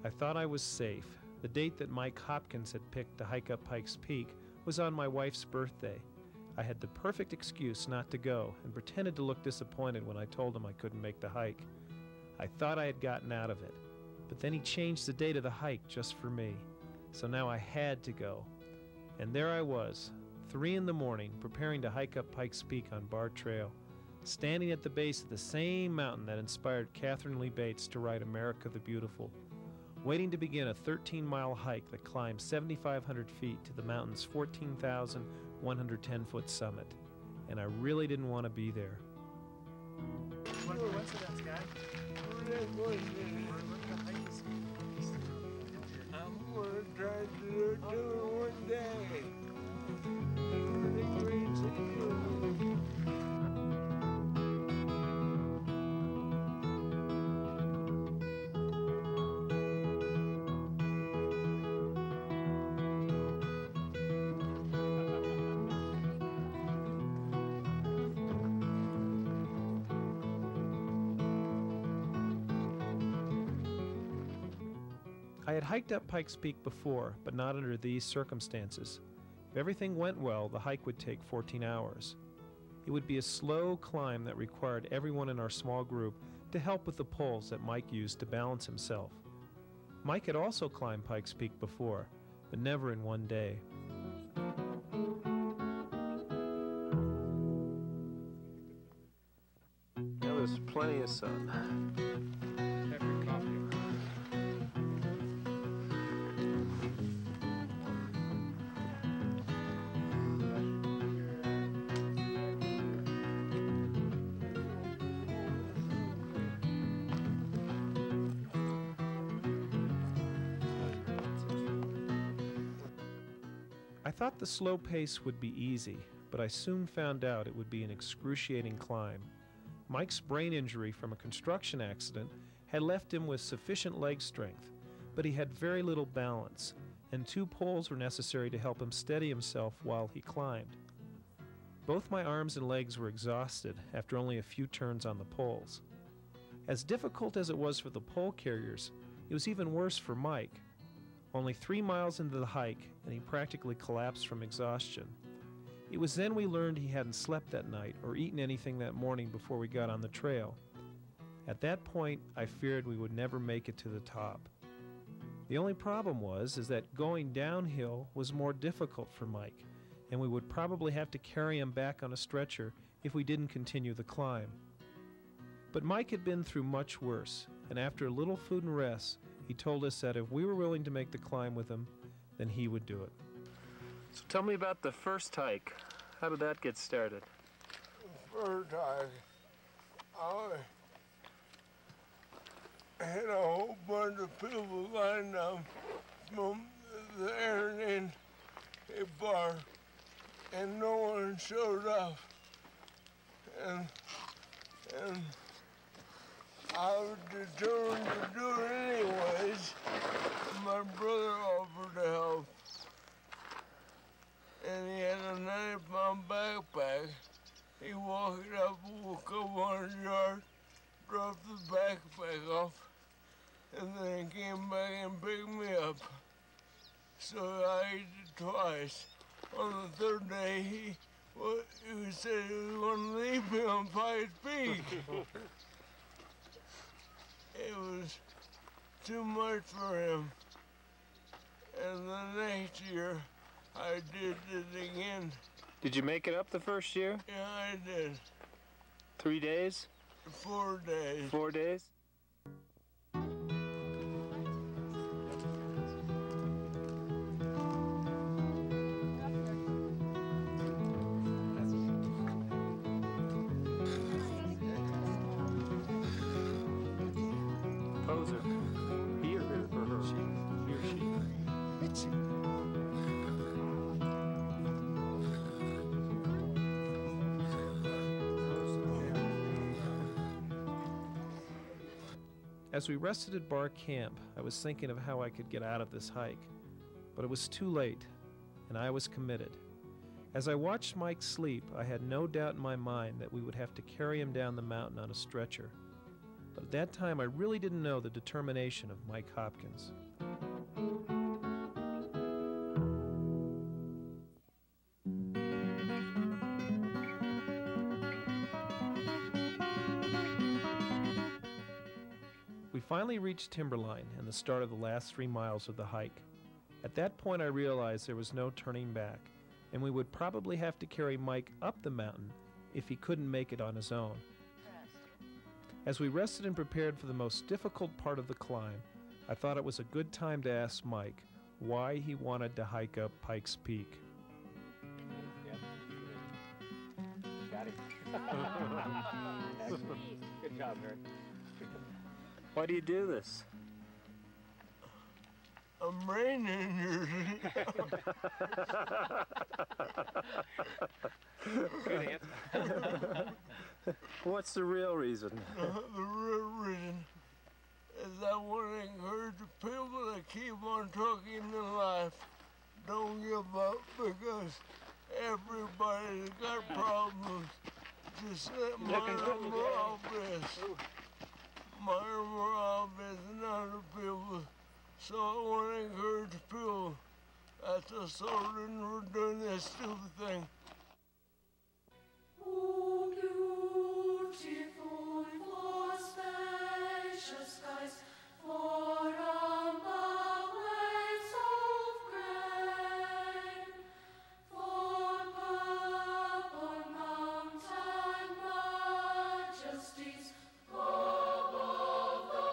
I thought I was safe. The date that Mike Hopkins had picked to hike up Pikes Peak was on my wife's birthday. I had the perfect excuse not to go and pretended to look disappointed when I told him I couldn't make the hike. I thought I had gotten out of it, but then he changed the date of the hike just for me. So now I had to go. And there I was, 3 in the morning, preparing to hike up Pikes Peak on Bar Trail, standing at the base of the same mountain that inspired Catherine Lee Bates to write America the Beautiful, waiting to begin a 13-mile hike that climbs 7,500 feet to the mountain's 14,110-foot summit. And I really didn't want to be there. What a coincidence, guy. I'm going to try to do it one day. I had hiked up Pikes Peak before, but not under these circumstances. If everything went well, the hike would take 14 hours. It would be a slow climb that required everyone in our small group to help with the poles that Mike used to balance himself. Mike had also climbed Pikes Peak before, but never in one day. Now there's plenty of sun. I thought the slow pace would be easy, but I soon found out it would be an excruciating climb. Mike's brain injury from a construction accident had left him with sufficient leg strength, but he had very little balance, and 2 poles were necessary to help him steady himself while he climbed. Both my arms and legs were exhausted after only a few turns on the poles. As difficult as it was for the pole carriers, it was even worse for Mike. Only 3 miles into the hike, and he practically collapsed from exhaustion. It was then we learned he hadn't slept that night or eaten anything that morning before we got on the trail. At that point, I feared we would never make it to the top. The only problem was that going downhill was more difficult for Mike, and we would probably have to carry him back on a stretcher if we didn't continue the climb. But Mike had been through much worse, and after a little food and rest, he told us that if we were willing to make the climb with him, then he would do it. So tell me about the first hike. How did that get started? First hike, I had a whole bunch of people lined up from the airline bar, and no one showed up. And I was determined to do it anyways. My brother offered to help. And he had a 90-pound backpack. He walked up a couple hundred yards, dropped the backpack off, and then came back and picked me up. So I ate it twice. On the third day, he said he was going to leave me on Pikes Peak. It was too much for him. And the next year, I did it again. Did you make it up the first year? Yeah, I did. 3 days? 4 days. 4 days? Poser. He or her? Or her? She. He or she? It's she. As we rested at Bar Camp, I was thinking of how I could get out of this hike, but it was too late, and I was committed. As I watched Mike sleep, I had no doubt in my mind that we would have to carry him down the mountain on a stretcher. but at that time I really didn't know the determination of Mike Hopkins. We finally reached Timberline and the start of the last 3 miles of the hike. At that point I realized there was no turning back, and we would probably have to carry Mike up the mountain if he couldn't make it on his own. As we rested and prepared for the most difficult part of the climb, I thought it was a good time to ask Mike why he wanted to hike up Pikes Peak. Yep. Got it. Excellent. Good job, Eric. Why do you do this? I'm brain injured. Good answer. What's the real reason? The real reason is I want to encourage the people to keep on trucking in life. Don't give up, because everybody's got problems. Just let mine are obvious. Mine are obvious and other people. So I want to encourage people at the soldiers for doing this stupid thing. Oh, beautiful for spacious skies, for above waves of grain, for purple mountain majesties, above the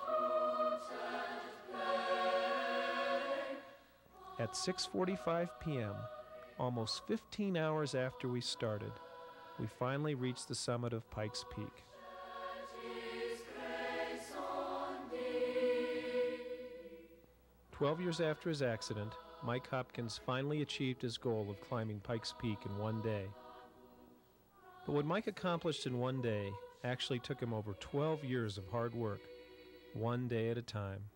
fruited plain. At 6:45 p.m., almost 15 hours after we started, we finally reached the summit of Pikes Peak. 12 years after his accident, Mike Hopkins finally achieved his goal of climbing Pikes Peak in one day. But what Mike accomplished in one day actually took him over 12 years of hard work, one day at a time.